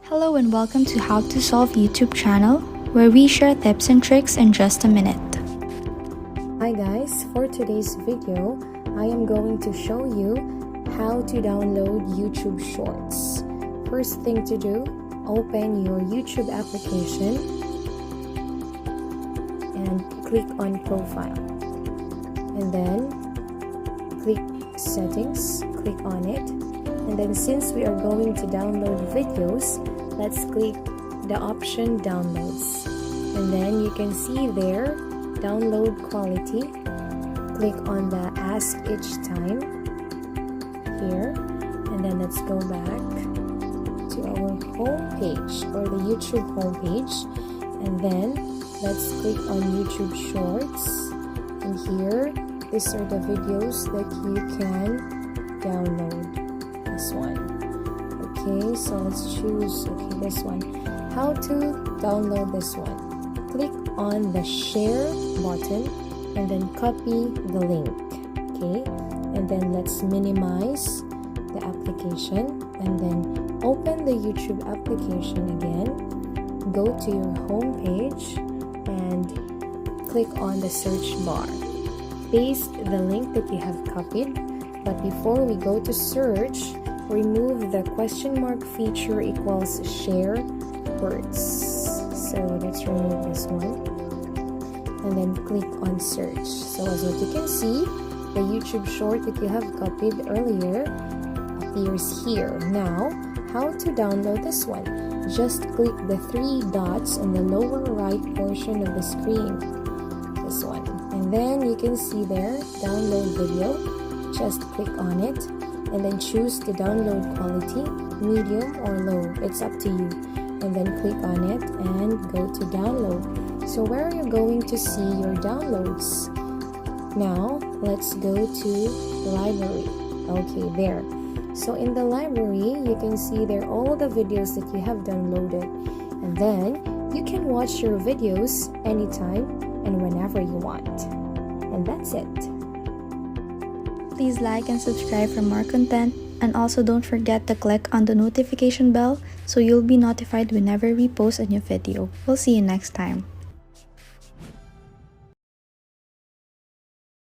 Hello and welcome to How to Solve YouTube channel, where we share tips and tricks in just a minute. Hi guys, for today's video, I am going to show you how to download YouTube Shorts. First thing to do, open your YouTube application and click on Profile. And then click Settings, click on it. And then since we are going to download videos, let's click the option Downloads. And then you can see there, Download Quality. Click on the Ask Each Time here. And then let's go back to our home page or the YouTube home page. And then let's click on YouTube Shorts. And here, these are the videos that you can download. This one. Okay, so let's choose this one. How to download this one? Click on the share button and then copy the link. Okay, and then let's minimize the application and then open the YouTube application again. Go to your home page and click on the search bar. Paste the link that you have copied, but before we go to search, remove the question mark feature equals share words. So let's remove this one and then click on search. So as what you can see, the YouTube short that you have copied earlier appears here. Now, how to download this one? Just click the three dots in the lower right portion of the screen. This one. And then you can see there, download video. Just click on it and then choose the download quality, medium or low. It's up to you. And then click on it and go to download. So where are you going to see your downloads? Now, let's go to library. Okay, there. So in the library, you can see there all the videos that you have downloaded. And then you can watch your videos anytime and whenever you want. And that's it. Please like and subscribe for more content, and also don't forget to click on the notification bell so you'll be notified whenever we post a new video. We'll see you next time.